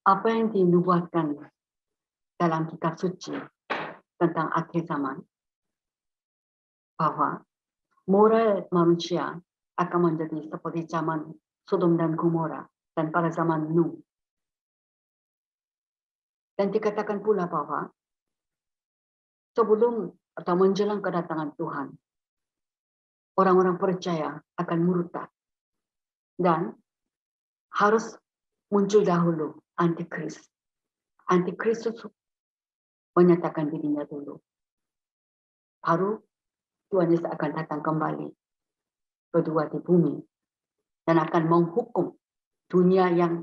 apa yang dinubuatkan dalam kitab suci tentang akhir zaman, bahwa moral manusia akan menjadi seperti zaman Sodom dan Gomora dan pada zaman Nuh. Dan dikatakan pula bahwa sebelum atau menjelang kedatangan Tuhan, orang-orang percaya akan murtad dan harus muncul dahulu antikris. Antikristus menyatakan dirinya dulu. Baru Tuhan Yesus akan datang kembali kedua di bumi dan akan menghukum dunia yang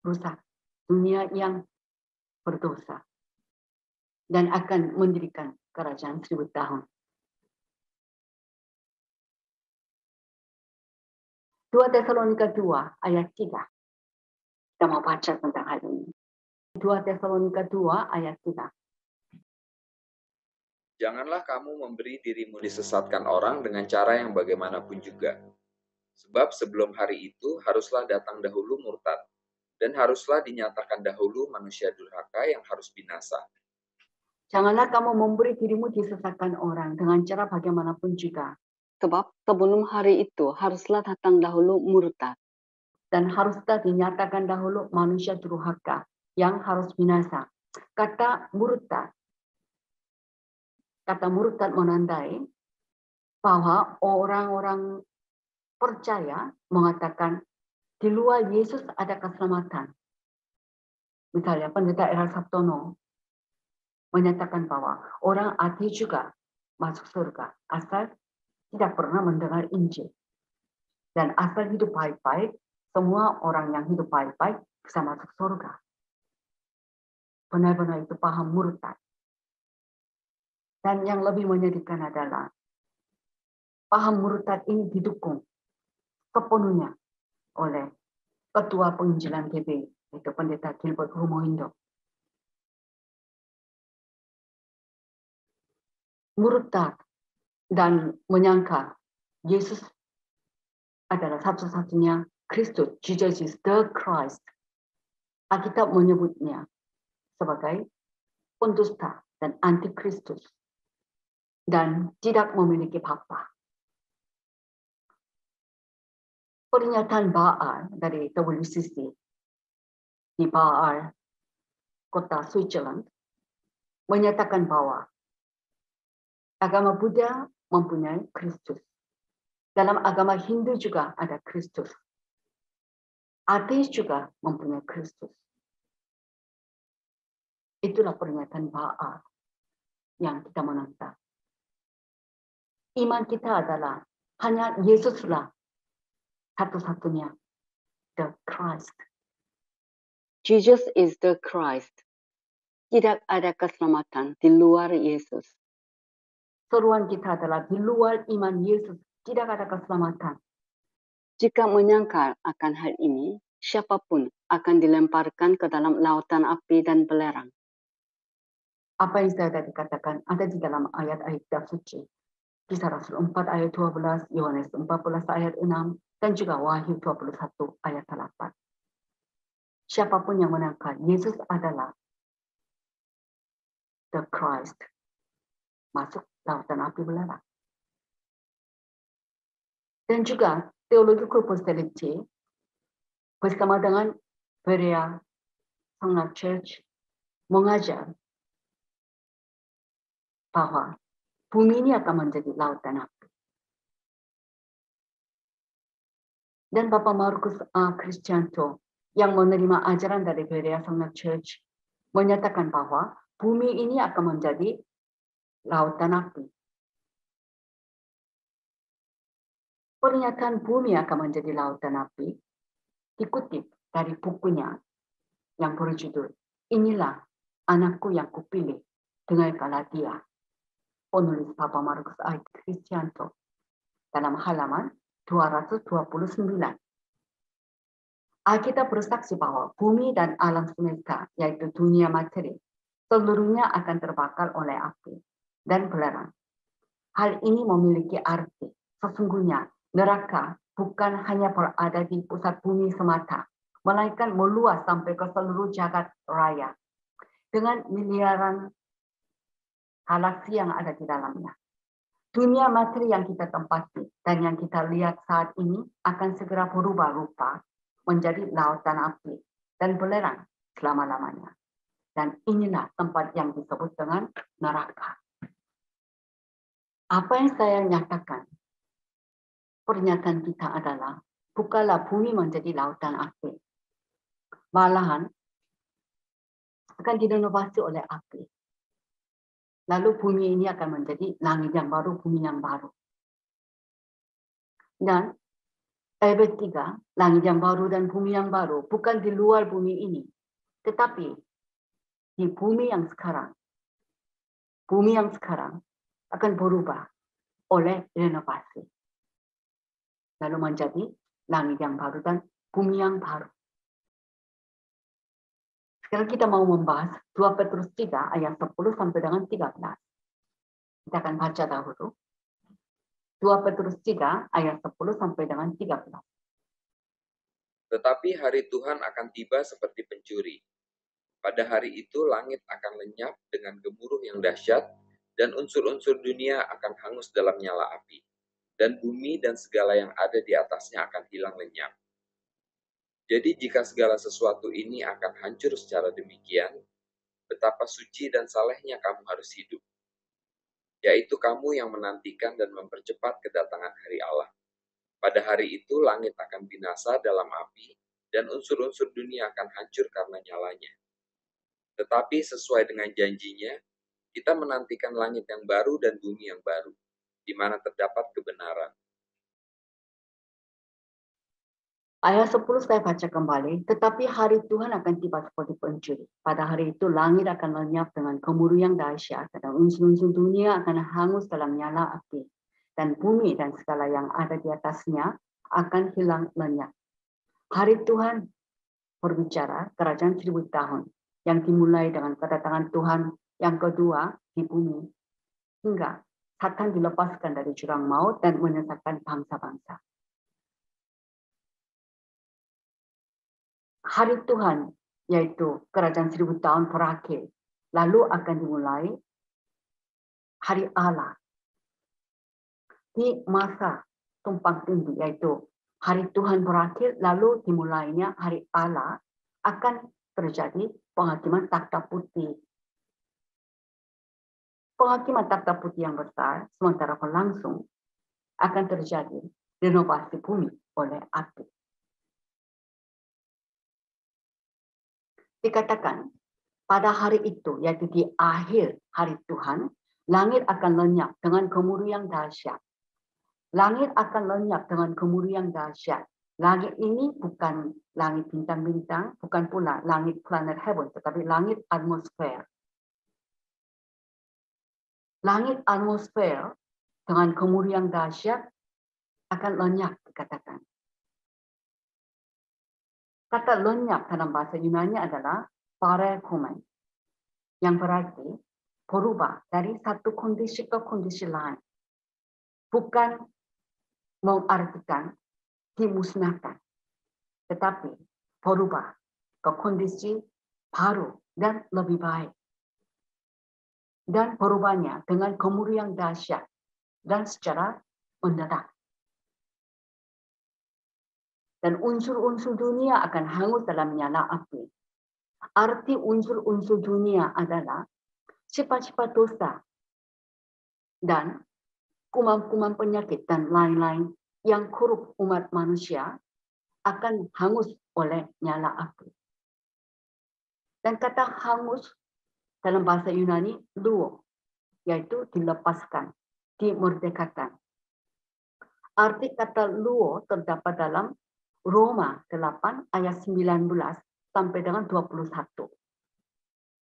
rusak, dunia yang berdosa, dan akan mendirikan kerajaan 1000 tahun. 2 Tesalonika 2 ayat 3. Kita mau baca tentang hal ini. 2 Tesalonika 2 ayat 3. Janganlah kamu memberi dirimu disesatkan orang dengan cara yang bagaimanapun juga. Sebab sebelum hari itu haruslah datang dahulu murtad, dan haruslah dinyatakan dahulu manusia durhaka yang harus binasa. Janganlah kamu memberi dirimu disesatkan orang dengan cara bagaimanapun juga. Sebab sebelum hari itu haruslah datang dahulu murtad. Dan haruslah dinyatakan dahulu manusia durhaka yang harus binasa. Kata murtad menandai bahwa orang-orang percaya mengatakan di luar Yesus ada keselamatan. Misalnya pendeta Erhard Sabtono menyatakan bahwa orang ateis juga masuk surga asal tidak pernah mendengar Injil. Dan asal hidup baik-baik, semua orang yang hidup baik-baik bisa masuk surga. Benar-benar itu paham murtad. Dan yang lebih menyedihkan adalah paham murtad ini didukung sepenuhnya oleh Ketua Penginjilan GB, yaitu Pendeta Gilbert Rumohindo. Murtad dan menyangka Yesus adalah satu-satunya Kristus. Jesus is the Christ. Alkitab menyebutnya sebagai pendusta dan antikristus dan tidak memiliki bapa. Pernyataan Baal dari WCC di Baal, kota Switzerland, menyatakan bahwa agama Buddha mempunyai Kristus. Dalam agama Hindu juga ada Kristus. Ateis juga mempunyai Kristus. Itulah pernyataan Baal yang kita menentang. Iman kita adalah hanya Yesuslah satu-satunya, the Christ. Jesus is the Christ. Tidak ada keselamatan di luar Yesus. Seruan kita adalah di luar iman Yesus tidak ada keselamatan. Jika menyangkal akan hal ini, siapapun akan dilemparkan ke dalam lautan api dan belerang. Apa yang saya tadi katakan ada di dalam ayat-ayat kitab suci. Kisah Rasul 4 ayat 12, Yohanes 14 ayat 6, dan juga Wahyu 21 ayat 8. Siapapun yang menangkal Yesus adalah the Christ, masuk lautan api belerang. Dan juga teologi Christianity bersama dengan Berea Sangat Church mengajar bahwa bumi ini akan menjadi lautan api. Dan Bapak Markus A. Kristianto yang menerima ajaran dari Berea Sangat Church menyatakan bahwa bumi ini akan menjadi lautan api. Pernyataan bumi akan menjadi lautan api dikutip dari bukunya yang berjudul Inilah Anakku yang Kupilih, dengarkanlah dia, penulis Bapak Markus A. Kristianto dalam halaman 229. Alkitab bersaksi bahwa bumi dan alam semesta, yaitu dunia materi, seluruhnya akan terbakar oleh api dan belerang. Hal ini memiliki arti. Sesungguhnya neraka bukan hanya berada di pusat bumi semata, melainkan meluas sampai ke seluruh jagat raya dengan miliaran galaksi yang ada di dalamnya. Dunia materi yang kita tempati dan yang kita lihat saat ini akan segera berubah rupa menjadi lautan api dan belerang selama-lamanya. Dan inilah tempat yang disebut dengan neraka. Apa yang saya nyatakan, pernyataan kita adalah, bukanlah bumi menjadi lautan api. Malahan, akan direnovasi oleh api. Lalu bumi ini akan menjadi langit yang baru, bumi yang baru. Dan ayat 3, langit yang baru dan bumi yang baru, bukan di luar bumi ini, tetapi di bumi yang sekarang akan berubah oleh renovasi. Lalu menjadi langit yang baru dan bumi yang baru. Sekarang kita mau membahas 2 Petrus 3 ayat 10 sampai dengan 13. Kita akan baca dahulu. 2 Petrus 3 ayat 10 sampai dengan 13. Tetapi hari Tuhan akan tiba seperti pencuri. Pada hari itu langit akan lenyap dengan gemuruh yang dahsyat, dan unsur-unsur dunia akan hangus dalam nyala api. Dan bumi dan segala yang ada di atasnya akan hilang lenyap. Jadi jika segala sesuatu ini akan hancur secara demikian, betapa suci dan salehnya kamu harus hidup. Yaitu kamu yang menantikan dan mempercepat kedatangan hari Allah. Pada hari itu langit akan binasa dalam api, dan unsur-unsur dunia akan hancur karena nyalanya. Tetapi sesuai dengan janjinya, kita menantikan langit yang baru dan bumi yang baru, di mana terdapat kebenaran. Ayat 10 saya baca kembali. Tetapi hari Tuhan akan tiba seperti pencuri. Pada hari itu langit akan lenyap dengan gemuruh yang dahsyat, dan unsur-unsur dunia akan hangus dalam nyala api. Dan bumi dan segala yang ada di atasnya akan hilang lenyap. Hari Tuhan berbicara kerajaan 1000 tahun yang dimulai dengan kedatangan Tuhan yang kedua di bumi, hingga Satan dilepaskan dari jurang maut dan menyesatkan bangsa-bangsa. Hari Tuhan, yaitu kerajaan 1000 tahun berakhir, lalu akan dimulai hari Allah. Di masa tumpang tindih, yaitu hari Tuhan berakhir, lalu dimulainya hari Allah, akan terjadi penghakiman takhta putih. Penghakiman takhta putih yang besar, sementara berlangsung, akan terjadi renovasi bumi oleh api. Dikatakan, pada hari itu, yaitu di akhir hari Tuhan, langit akan lenyap dengan gemuruh yang dahsyat. Langit akan lenyap dengan gemuruh yang dahsyat. Langit ini bukan langit bintang-bintang, bukan pula langit planet heaven, tetapi langit atmosfer. Langit atmosfer dengan gemuruh yang dahsyat akan lenyap, dikatakan. Kata lenyap dalam bahasa Yunani adalah parekomen, yang berarti berubah dari satu kondisi ke kondisi lain. Bukan mengartikan dimusnahkan, tetapi berubah ke kondisi baru dan lebih baik. Dan berubahnya dengan gemuruh yang dahsyat dan secara mendadak. Dan unsur-unsur dunia akan hangus dalam nyala api. Arti unsur-unsur dunia adalah sifat-sifat dosa dan kuman-kuman penyakit dan lain-lain yang korup umat manusia akan hangus oleh nyala api. Dan kata hangus dalam bahasa Yunani, luo, yaitu dilepaskan, dimerdekakan. Arti kata luo terdapat dalam Roma 8 ayat 19 sampai dengan 21.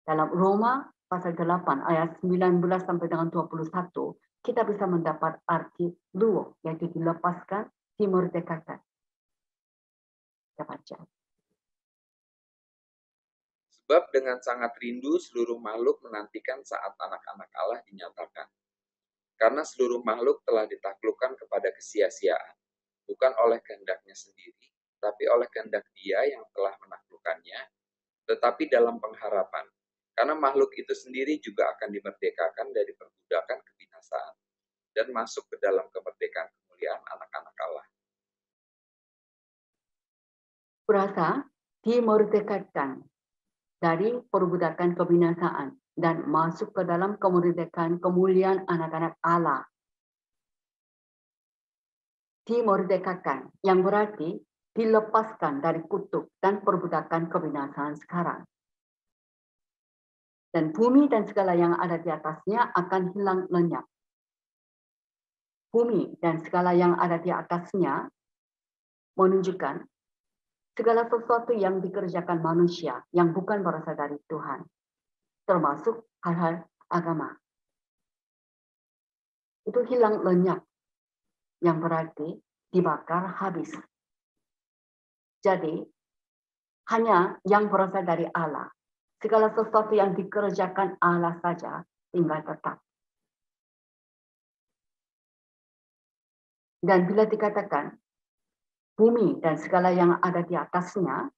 Dalam Roma pasal 8 ayat 19 sampai dengan 21, kita bisa mendapat arti luo, yaitu dilepaskan, dimerdekakan. Kita baca. Sebab dengan sangat rindu seluruh makhluk menantikan saat anak-anak Allah dinyatakan. Karena seluruh makhluk telah ditaklukkan kepada kesia-siaan, bukan oleh kehendaknya sendiri, tapi oleh kehendak Dia yang telah menaklukkannya, tetapi dalam pengharapan. Karena makhluk itu sendiri juga akan dimerdekakan dari perbudakan kebinasaan dan masuk ke dalam kemerdekaan kemuliaan anak-anak Allah. Berasa dimerdekakan dari perbudakan kebinasaan dan masuk ke dalam kemerdekaan kemuliaan anak-anak Allah. Dimerdekakan, yang berarti dilepaskan dari kutuk dan perbudakan kebinasaan sekarang. Dan bumi dan segala yang ada di atasnya akan hilang lenyap. Bumi dan segala yang ada di atasnya menunjukkan segala sesuatu yang dikerjakan manusia yang bukan berasal dari Tuhan, termasuk hal-hal agama. Itu hilang lenyap, yang berarti dibakar habis. Jadi, hanya yang berasal dari Allah. Segala sesuatu yang dikerjakan Allah saja tinggal tetap. Dan bila dikatakan bumi dan segala yang ada di atasnya,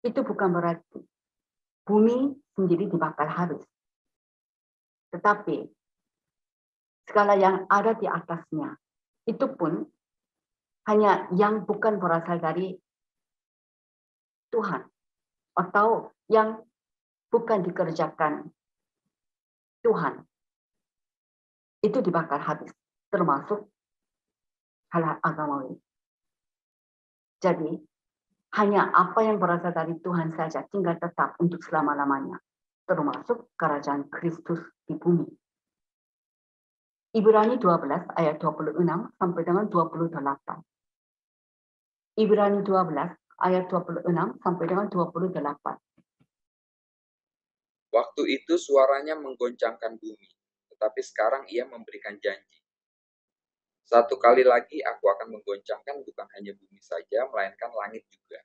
itu bukan berarti bumi sendiri dibakar habis. Tetapi segala yang ada di atasnya, itu pun hanya yang bukan berasal dari Tuhan. Atau yang bukan dikerjakan Tuhan. Itu dibakar habis. Termasuk hal agamawi. Jadi, hanya apa yang berasal dari Tuhan saja tinggal tetap untuk selama-lamanya. Termasuk kerajaan Kristus di bumi. Ibrani 12 ayat 26 sampai dengan 28. Ibrani 12 ayat 26 sampai dengan 28. Waktu itu suaranya menggoncangkan bumi, tetapi sekarang Ia memberikan janji. Satu kali lagi aku akan menggoncangkan bukan hanya bumi saja, melainkan langit juga.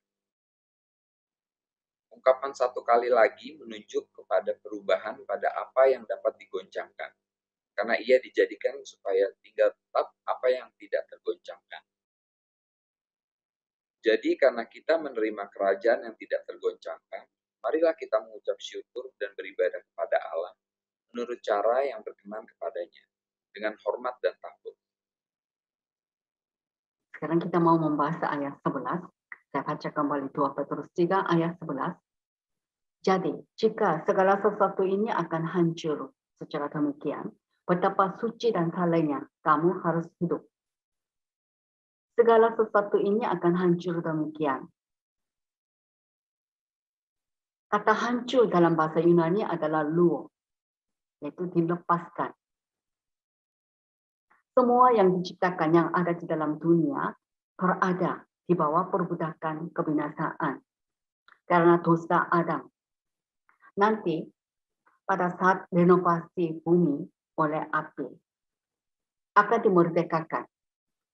Ungkapan satu kali lagi menunjuk kepada perubahan pada apa yang dapat digoncangkan. Karena ia dijadikan supaya tinggal tetap apa yang tidak tergoncangkan. Jadi karena kita menerima kerajaan yang tidak tergoncangkan, marilah kita mengucap syukur dan beribadah kepada Allah menurut cara yang berkenan kepadanya, dengan hormat dan takut. Sekarang kita mau membahas ayat 11. Saya baca kembali 2 Petrus 3 ayat 11. Jadi, jika segala sesuatu ini akan hancur secara demikian, betapa suci dan salehnya kamu harus hidup. Segala sesuatu ini akan hancur demikian. Kata hancur dalam bahasa Yunani adalah luo, yaitu dilepaskan. Semua yang diciptakan yang ada di dalam dunia berada di bawah perbudakan kebinasaan karena dosa Adam. Nanti pada saat renovasi bumi oleh api akan dimerdekakan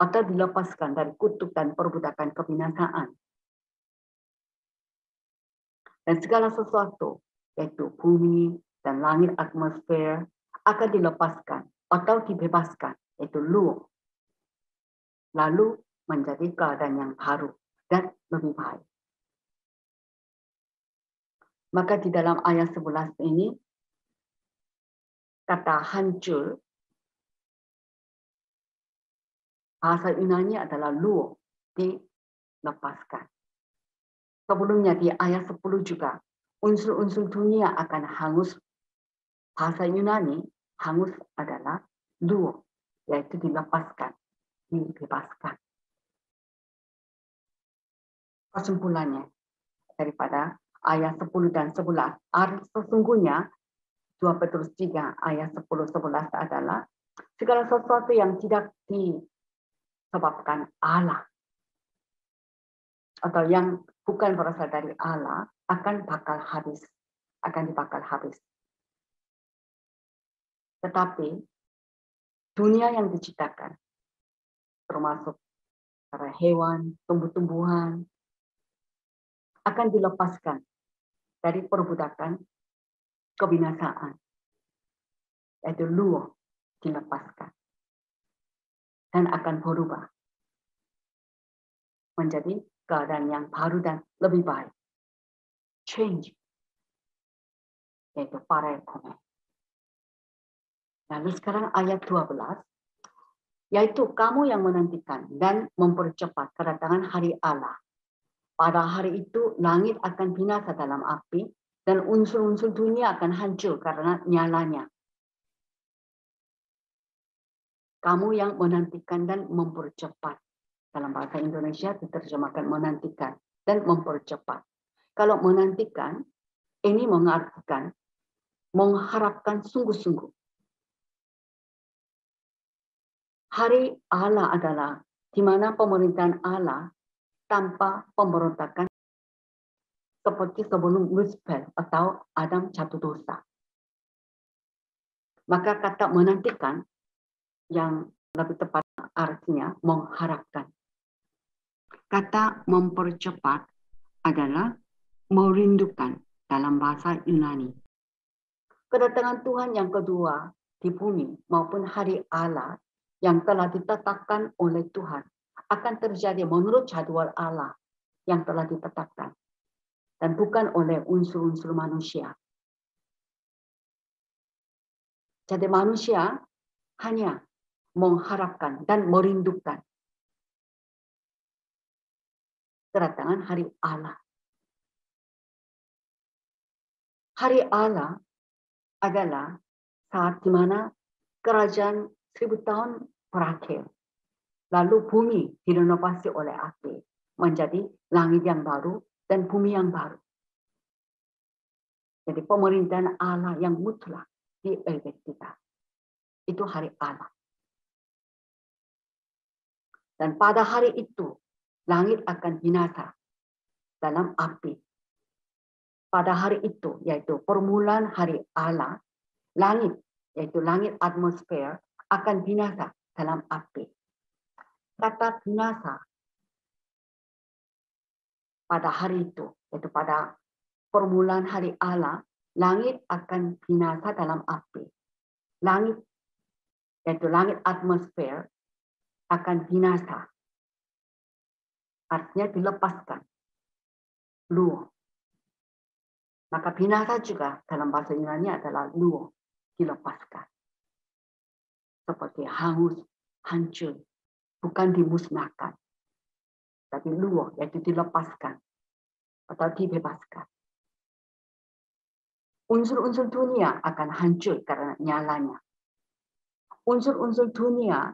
atau dilepaskan dari kutuk dan perbudakan kebinasaan. Dan segala sesuatu, yaitu bumi dan langit atmosfer, akan dilepaskan atau dibebaskan, yaitu luo. Lalu menjadi keadaan yang baru dan lebih baik. Maka di dalam ayat 11 ini, kata hancur, bahasa Yunani adalah luo, dilepaskan. Sebelumnya di ayat 10 juga, unsur-unsur dunia akan hangus. Bahasa Yunani, hangus adalah luo, yaitu dilepaskan, dibebaskan. Kesimpulannya, daripada ayat 10 dan 11, sesungguhnya 2 Petrus 3 ayat 10-11 adalah segala sesuatu yang tidak disebabkan Allah atau yang bukan berasal dari Allah akan dibakar habis. Tetapi dunia yang diciptakan, termasuk para hewan, tumbuh-tumbuhan, akan dilepaskan dari perbudakan kebinasaan, yaitu luo, dilepaskan dan akan berubah menjadi keadaan yang baru dan lebih baik. Change, yaitu parekome. Lalu sekarang ayat 12, yaitu kamu yang menantikan dan mempercepat kedatangan hari Allah. Pada hari itu langit akan binasa dalam api dan unsur-unsur dunia akan hancur karena nyalanya. Kamu yang menantikan dan mempercepat. Dalam bahasa Indonesia diterjemahkan menantikan dan mempercepat. Kalau menantikan, ini mengartikan mengharapkan sungguh-sungguh. Hari Allah adalah di mana pemerintahan Allah tanpa pemberontakan seperti sebelum Lucifer atau Adam jatuh dosa. Maka kata menantikan yang lebih tepat artinya mengharapkan. Kata mempercepat adalah merindukan dalam bahasa Yunani. Kedatangan Tuhan yang kedua di bumi maupun hari Allah yang telah ditetapkan oleh Tuhan akan terjadi menurut jadwal Allah yang telah ditetapkan dan bukan oleh unsur-unsur manusia. Jadi manusia hanya mengharapkan dan merindukan kedatangan hari Allah. Hari Allah adalah saat di mana kerajaan 1000 tahun berakhir. Lalu bumi direnovasi oleh api menjadi langit yang baru dan bumi yang baru. Jadi pemerintahan Allah yang mutlak di Helvetica. Itu hari Allah. Dan pada hari itu langit akan binasa dalam api. Pada hari itu, yaitu permulaan hari Allah, langit, yaitu langit atmosfer, akan binasa dalam api. Kata binasa pada hari itu, yaitu pada permulaan hari Allah, langit akan binasa dalam api. Langit, yaitu langit atmosfer, akan binasa. Artinya dilepaskan. Luo. Maka binasa juga dalam bahasa Yunani adalah luo, dilepaskan. Seperti hangus, hancur, bukan dimusnahkan. Tapi luo, yaitu dilepaskan atau dibebaskan. Unsur-unsur dunia akan hancur karena nyalanya. Unsur-unsur dunia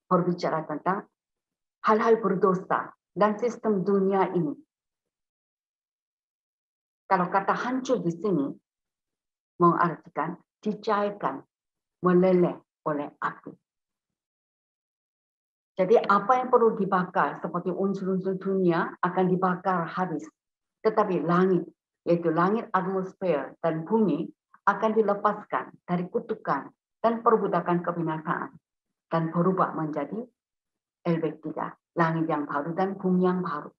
berbicara tentang hal-hal berdosa dan sistem dunia ini. Kalau kata hancur di sini mengartikan dicairkan, meleleh oleh api. Jadi apa yang perlu dibakar seperti unsur-unsur dunia akan dibakar habis. Tetapi langit, yaitu langit atmosfer dan bumi akan dilepaskan dari kutukan dan perbudakan kebinasaan dan berubah menjadi Helvetica, langit yang baru dan bumi yang baru.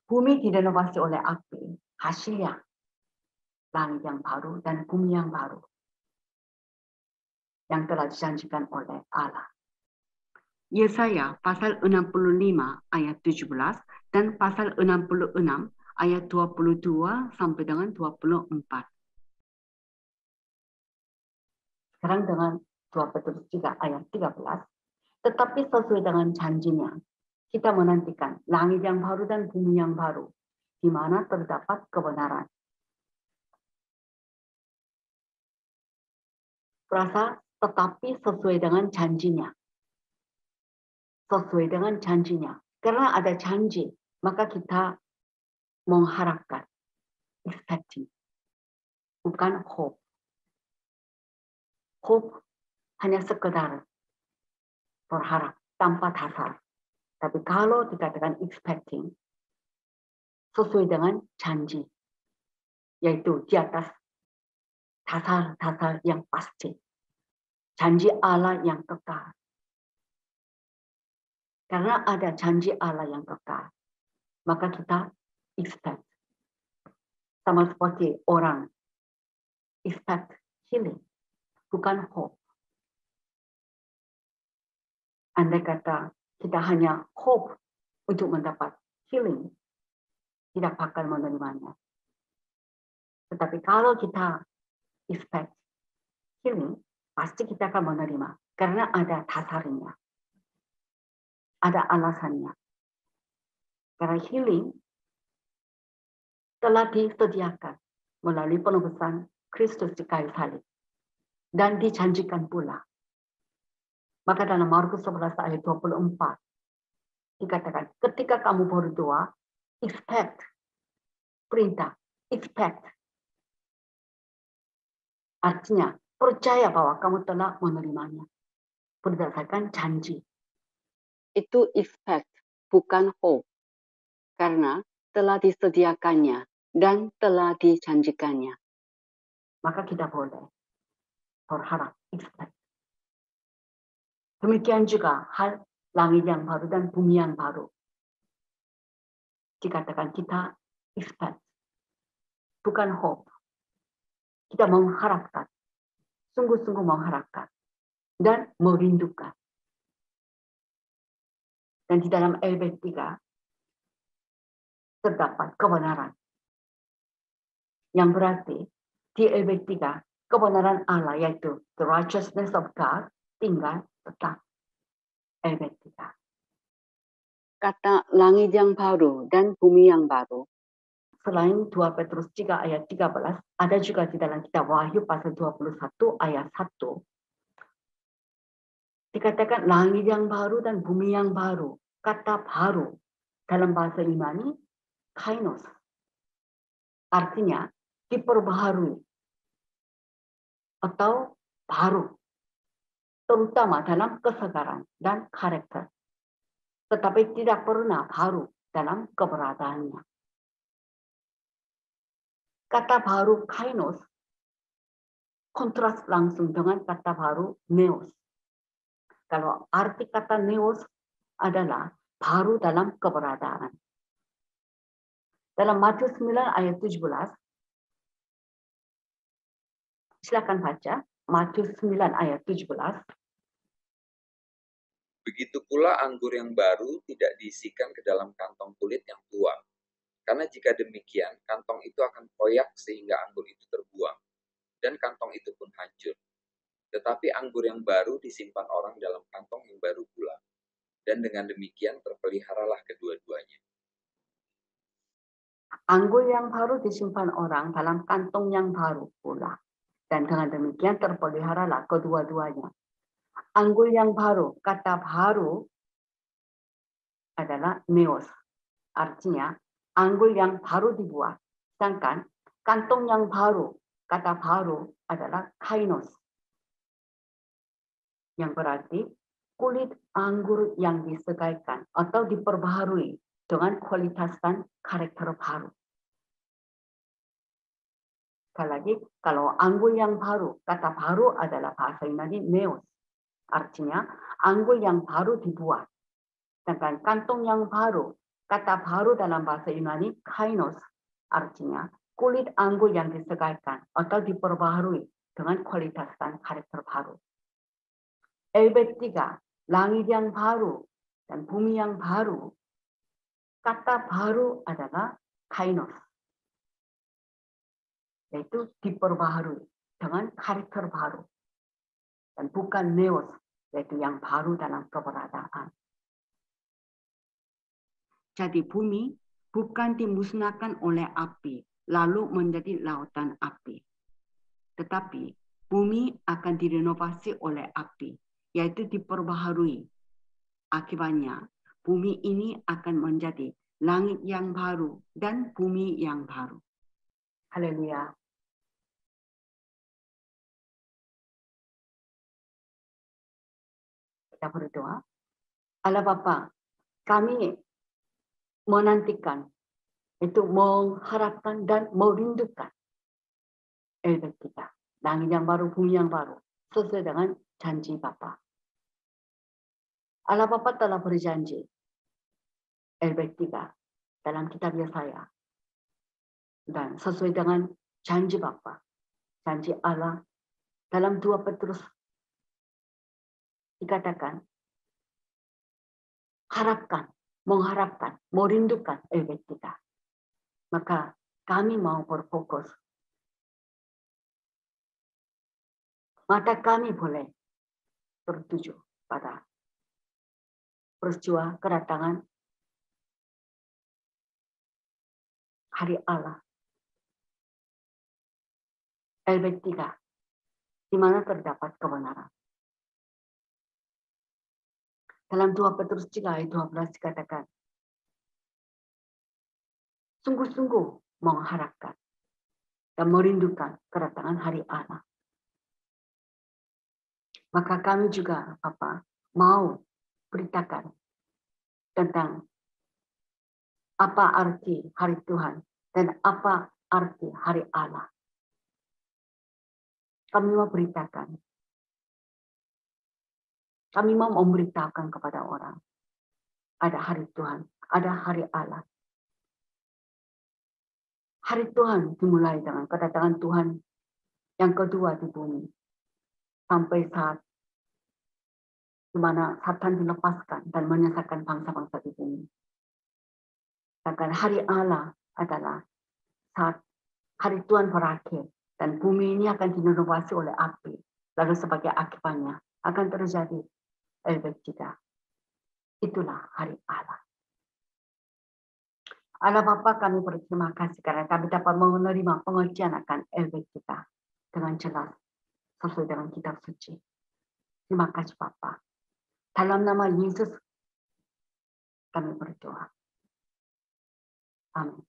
Bumi direnovasi oleh api, hasilnya langit yang baru dan bumi yang baru yang telah dijanjikan oleh Allah. Yesaya pasal 65 ayat 17 dan pasal 66 ayat 22 sampai dengan 24. Sekarang dengan 2 Petrus 3 ayat 13, tetapi sesuai dengan janjinya, kita menantikan langit yang baru dan bumi yang baru, di mana terdapat kebenaran. Rasa tetapi sesuai dengan janjinya. Sesuai dengan janjinya. Karena ada janji, maka kita mengharapkan. Expecting. Bukan hope. Hope hanya sekedar berharap tanpa dasar. Tapi kalau dikatakan expecting, sesuai dengan janji. Yaitu di atas dasar-dasar yang pasti. Janji Allah yang kekal. Karena ada janji Allah yang kekal, maka kita expect. Sama seperti orang expect healing, bukan hope. Andai kata kita hanya hope untuk mendapat healing, tidak bakal menerimanya. Tetapi kalau kita expect healing, pasti kita akan menerima. Karena ada dasarnya, ada alasannya. Karena healing telah disediakan melalui penebusan Kristus di kayu salib. Dan dijanjikan pula. Maka dalam Markus 11 ayat 24 dikatakan, ketika kamu berdoa, expect, perintah, expect. Artinya, percaya bahwa kamu telah menerimanya. Berdasarkan janji. Itu expect, bukan hope. Karena telah disediakannya dan telah dijanjikannya. Maka kita boleh berharap, expect. Demikian juga hal langit yang baru dan bumi yang baru. Dikatakan kita expect, bukan hope. Kita mengharapkan, sungguh-sungguh mengharapkan, dan merindukan. Dan di dalam Helvetica terdapat kebenaran. Yang berarti di Helvetica kebenaran Allah yaitu the righteousness of God tinggal tetap Helvetica. Kata langit yang baru dan bumi yang baru. Selain 2 Petrus 3 ayat 13, ada juga di dalam kitab Wahyu pasal 21 ayat 1. Dikatakan langit yang baru dan bumi yang baru. Kata baru dalam bahasa Yunani, kainos. Artinya diperbaharui atau baru. Terutama dalam kesegaran dan karakter. Tetapi tidak pernah baru dalam keberadaannya. Kata baru kainos kontras langsung dengan kata baru neos. Kalau arti kata neos adalah baru dalam keberadaan. Dalam Matius 9 ayat 17, silakan baca Matius 9 ayat 17. Begitu pula anggur yang baru tidak diisikan ke dalam kantong kulit yang tua. Karena jika demikian, kantong itu akan koyak sehingga anggur itu terbuang, dan kantong itu pun hancur. Tetapi anggur yang baru disimpan orang dalam kantong yang baru pula, dan dengan demikian terpeliharalah kedua-duanya. Anggur yang baru disimpan orang dalam kantong yang baru pula, dan dengan demikian terpeliharalah kedua-duanya. Anggur yang baru, kata baru adalah neos. Artinya, anggur yang baru dibuat. Sedangkan kantong yang baru, kata baru adalah kainos. Yang berarti kulit anggur yang disegaikan atau diperbaharui dengan kualitas dan karakter baru. Sekali lagi, kalau anggur yang baru, kata baru adalah bahasa Yunani neos. Artinya, anggur yang baru dibuat. Sedangkan kantong yang baru, kata baru dalam bahasa Yunani kainos. Artinya, kulit anggur yang disegaikan atau diperbaharui dengan kualitas dan karakter baru. Helvetica, langit yang baru dan bumi yang baru, kata baru adalah kainos. Yaitu diperbaharui dengan karakter baru. Dan bukan neos, yaitu yang baru dalam keberadaan. Jadi bumi bukan dimusnahkan oleh api, lalu menjadi lautan api. Tetapi bumi akan direnovasi oleh api, yaitu diperbaharui. Akibatnya, bumi ini akan menjadi langit yang baru dan bumi yang baru. Haleluya. Kita berdoa. Allah Bapa, kami menantikan, itu mengharapkan dan merindukan Helvetica, langit yang baru, bumi yang baru, sesuai dengan janji Bapa. Allah Bapa telah berjanji Helvetica dalam kitab Yesaya. Dan sesuai dengan janji Bapa, janji Allah dalam 2 Petrus dikatakan harapkan, mengharapkan, merindukan Helvetica. Maka kami mau berfokus. Mata kami boleh tertuju pada peristiwa kedatangan hari Allah. Helvetica, di mana terdapat kebenaran. Dalam 2 Petrus 3 ayat 12 dikatakan, sungguh-sungguh mengharapkan dan merindukan kedatangan hari Allah. Maka kami juga mau beritakan tentang apa arti hari Tuhan dan apa arti hari Allah. Kami mau beritakan. Kami mau memberitakan kepada orang. Ada hari Tuhan, ada hari Allah. Hari Tuhan dimulai dengan kedatangan Tuhan yang kedua di bumi. Sampai saat di mana Satan dilepaskan dan menyesatkan bangsa-bangsa di bumi. Sedangkan hari Allah adalah saat hari Tuhan berakhir dan bumi ini akan direnovasi oleh api. Lalu sebagai akibatnya akan terjadi Helvetica. Itulah hari Allah. Allah Bapa, kami berterima kasih karena kami dapat menerima pengertian akan Helvetica dengan jelas sesuai dengan kitab suci. Terima kasih Bapa. Dalam nama Yesus kami berdoa. Amin.